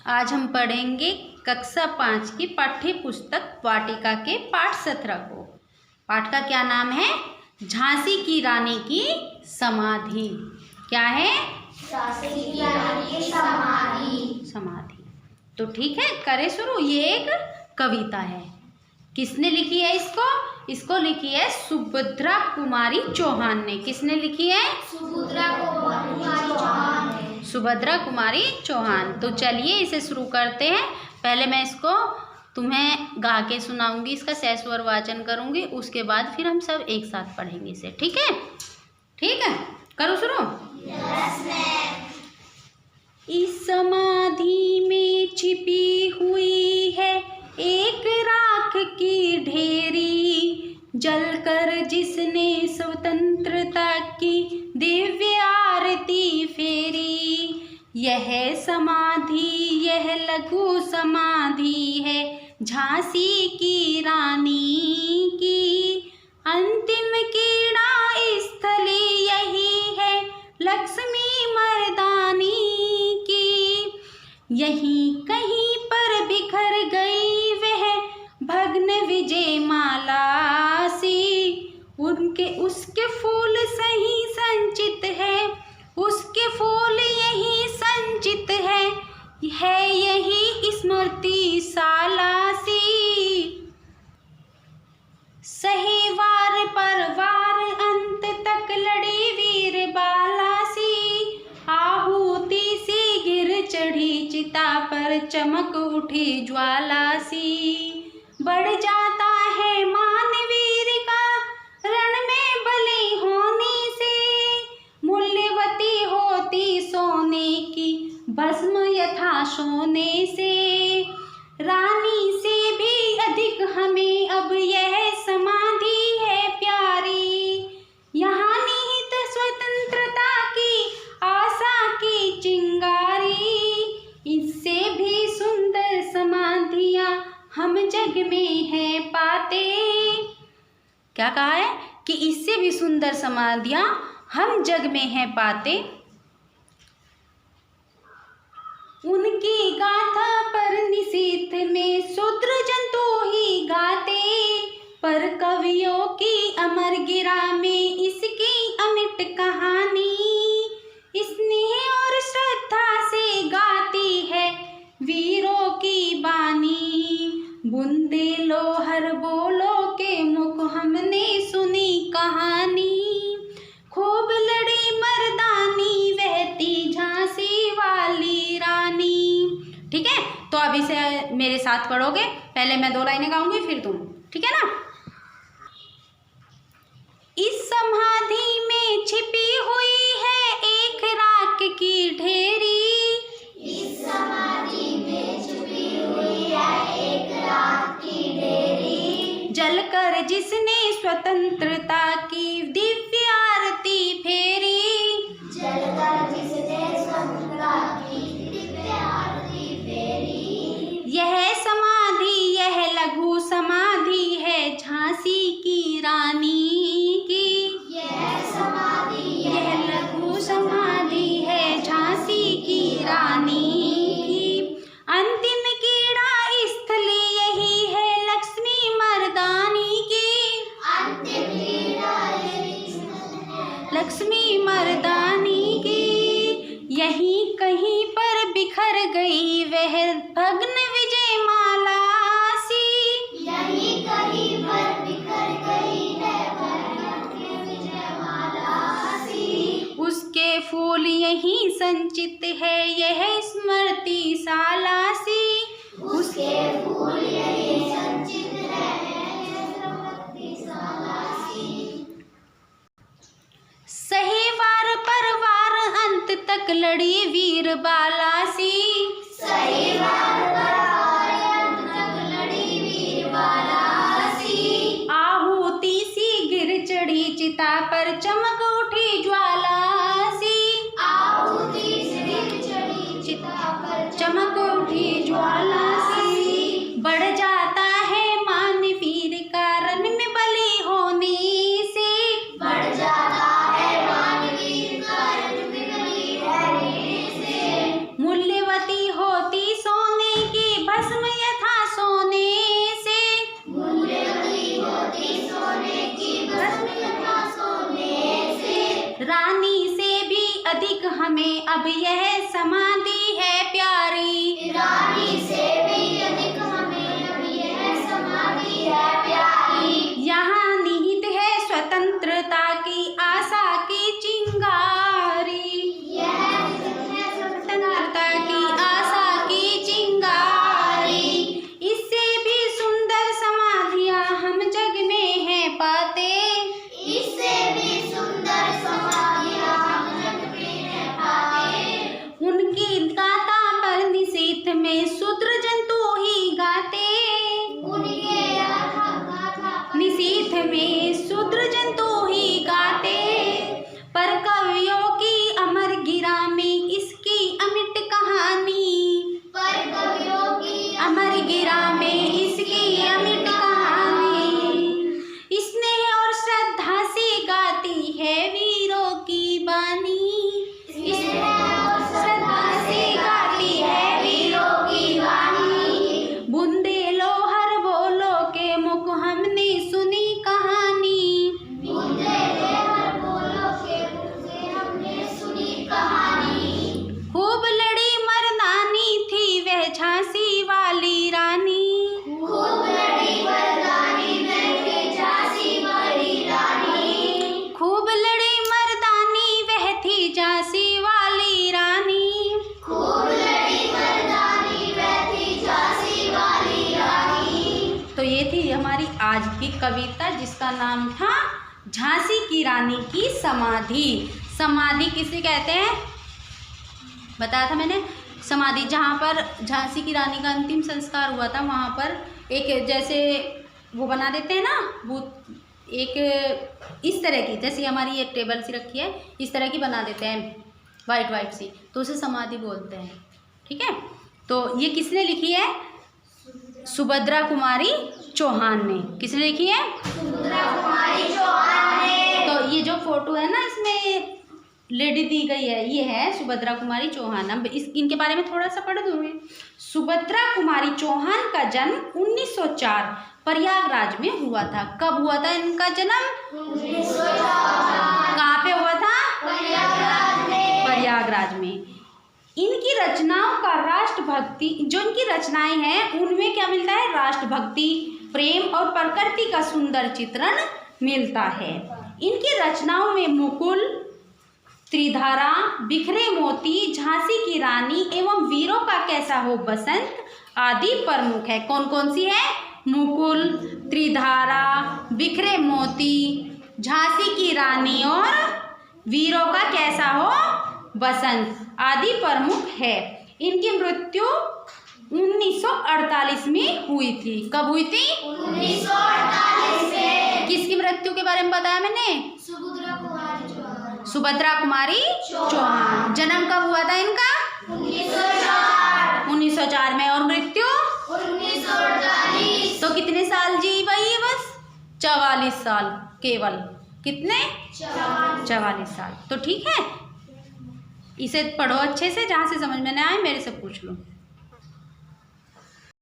आज हम पढ़ेंगे कक्षा 5 की पाठ्य पुस्तक वाटिका के पाठ 17 को। पाठ का क्या नाम है? झांसी की रानी की समाधि। क्या है? झांसी की रानी की समाधि। समाधि। तो ठीक है, करें शुरू। ये एक कविता है। किसने लिखी है इसको? इसको लिखी है सुभद्रा कुमारी चौहान ने। किसने लिखी है? सुभद्रा कुमारी चौहान ने। सुभद्रा कुमारी चौहान। तो चलिए इसे शुरू करते हैं। पहले मैं इसको तुम्हें गा के सुनाऊंगी, इसका सह स्वर वाचन करूंगी, उसके बाद फिर हम सब एक साथ पढ़ेंगे इसे। ठीक है? ठीक है, करो शुरू। Yes ma'am. इस समाधि में छिपी हुई है एक राख की ढेरी, जलकर जिसने स्वतंत्रता की दिव्य आरती फेरी। यह समाधि, यह लघु समाधि है झांसी की रानी की। अंतिम क्रीड़ा स्थली यही है लक्ष्मी मर्दानी की। यहीं कहीं पर बिखर गई वह भग्न विजय माला सी। उसके फूल सही संचित है, उसके फूल यही संचित है यही स्मृति शाला सी। सही वार पर वार अंत तक लड़ी वीर बाला सी। आहुति सी गिर चढ़ी चिता पर चमक उठी ज्वाला सी। बढ़ जाता है मान वीर का रण में बलि होने से। मूल्यवती होती सोने की भस्म यथा सोने से। रानी से भी अधिक हमें अब यह समाधि है प्यारी। यहाँ निहित स्वतंत्रता की आशा की चिंगारी। इससे भी सुंदर समाधियाँ हम जग में हैं पाते। क्या कहा है? कि इससे भी सुंदर समाधियाँ हम जग में हैं पाते। उनकी गाथा पर निशीथ में शूद्र जंतु ही गाते। पर कवियों की अमर गिरा में इसकी अमिट कहानी। स्नेह और श्रद्धा से गाती है वीरों की बानी। बूंदे लोहर बोलो के मुख हमने सुनी कहानी। खूब लड़ी मर्दानी वहती झांसी वाली रानी। ठीक है, तो अब इसे मेरे साथ पढ़ोगे। पहले मैं 2 लाइनें गाऊंगी फिर तुम। ठीक है ना? इस समाधि में छिपी हुई है एक राख की ढेरी। इस समाधि में छिपी हुई है एक राख की ढेरी। जलकर जिसने स्वतंत्रता की दिव्य आरती फेरी। जलकर जिसने स्वतंत्रता की दिव्य आरती फेरी। यह समाधि, यह लघु समाधि है झांसी की रानी की। यह समाधि, यह लघु समाधि है झांसी की रानी की। अंतिम क्रीड़ा स्थली यही है लक्ष्मी मर्दानी की। अंतिम क्रीड़ा लक्ष्मी मर्दानी की। यहीं कहीं पर बिखर गई वह भग्न विजय माला सी। यहीं कहीं पर बिखर गई है भग्न विजय माला सी। उसके फूल यहीं संचित है यह स्मृति शाला सी। उसके फूल यहीं संचित है स्मृति शाला सी। सही वार पर वार अंत तक लड़ी वीर बाला सी। सही वार पर वार अंत तक लड़ी वीर बाला सी। आहुति सी गिर चढ़ी चिता पर चमक उठी ज्वाला सी। आहुति से गिर चढ़ी चिता पर चमक उठी ज्वाला सी। बढ़ जाता है मान वीर का रण में बलि होने से। बढ़ जाता है मान वीर का रण में बलि होने से। मूल्यवती होती सो हमें अब यह समाधि है प्यारी। रानी से भी अधिक हमें अब यह समाधि है प्यारी। यहाँ निहित है स्वतंत्रता की आशा की चिंगारी। यह स्वतंत्रता की आशा की चिंगारी। इससे भी सुंदर समाधियाँ हम जग में हैं पाते। इससे भी सुंदर समाधियाँ हम जग में हैं पाते। उनकी गाथा पर निशीथ में शूद्र जंतु ही गाते। उनके गाथा निशीथ में शूद्र जंतु ही गाते। पर कवियों की अमर गिरा में इसकी अमिट कहानी। पर कवियों की अमर गिरा में इसकी अमिट कहानी। स्नेह और श्रद्धा से गाती है वीरों की बानी। श्रद्धा से गाती है वीरों की वाणी। बूंदे लोहर बोलो के मुख हमने सुनी कहानी। बूंदे लहर बोलो के मुख से हमने सुनी कहानी। खूब लड़ी मर्दानी थी वह झांसी वाली रानी। खूब लड़ी मर्दानी में थी झांसी वाली रानी। खूब लड़ी मर्दानी वह थी झांसी वाली रानी। खूब लड़ी मर्दानी में थी झांसी वाली रानी। तो ये थी हमारी आज की कविता जिसका नाम था झांसी की रानी की समाधि। समाधि किसे कहते हैं बताया था मैंने। समाधि जहाँ पर झांसी की रानी का अंतिम संस्कार हुआ था वहाँ पर एक जैसे वो बना देते हैं ना भूत एक इस तरह की, जैसे हमारी एक टेबल सी रखी है इस तरह की बना देते हैं वाइट सी, तो उसे समाधि बोलते हैं। ठीक है, तो ये किसने लिखी है? सुभद्रा कुमारी चौहान ने। किसने लिखी है? सुभद्रा कुमारी चौहान ने। तो ये जो फोटो है ना इसमें लेडी दी गई है, ये है सुभद्रा कुमारी चौहान। अब इनके बारे में थोड़ा सा पढ़ दूंगी। सुभद्रा कुमारी चौहान का जन्म 1904 प्रयागराज में हुआ था। कब हुआ था इनका जन्म? 1904। कहाँ पे हुआ था? प्रयागराज में। प्रयागराज में। इनकी रचनाओं का राष्ट्रभक्ति, जो इनकी रचनाएं हैं उनमें क्या मिलता है? राष्ट्रभक्ति, प्रेम और प्रकृति का सुंदर चित्रण मिलता है। इनकी रचनाओं में मुकुल, त्रिधारा, बिखरे मोती, झांसी की रानी एवं वीरों का कैसा हो बसंत आदि प्रमुख है। कौन कौन सी है? मुकुल, त्रिधारा, बिखरे मोती, झांसी की रानी और वीरों का कैसा हो बसंत आदि प्रमुख है। इनकी मृत्यु 1948 में हुई थी। कब हुई थी? 1948 में। किसकी मृत्यु के बारे में बताया मैंने? सुभद्रा कुमारी चौहान। सुभद्रा कुमारी चौहान। जन्म कब हुआ था इनका? 1904। 1904 में। और मृत्यु 1948। तो कितने साल जी भाई? बस 44 साल केवल। कितने? 44 साल। तो ठीक है, इसे पढ़ो अच्छे से, जहाँ से समझ में ना आए मेरे से पूछ लो।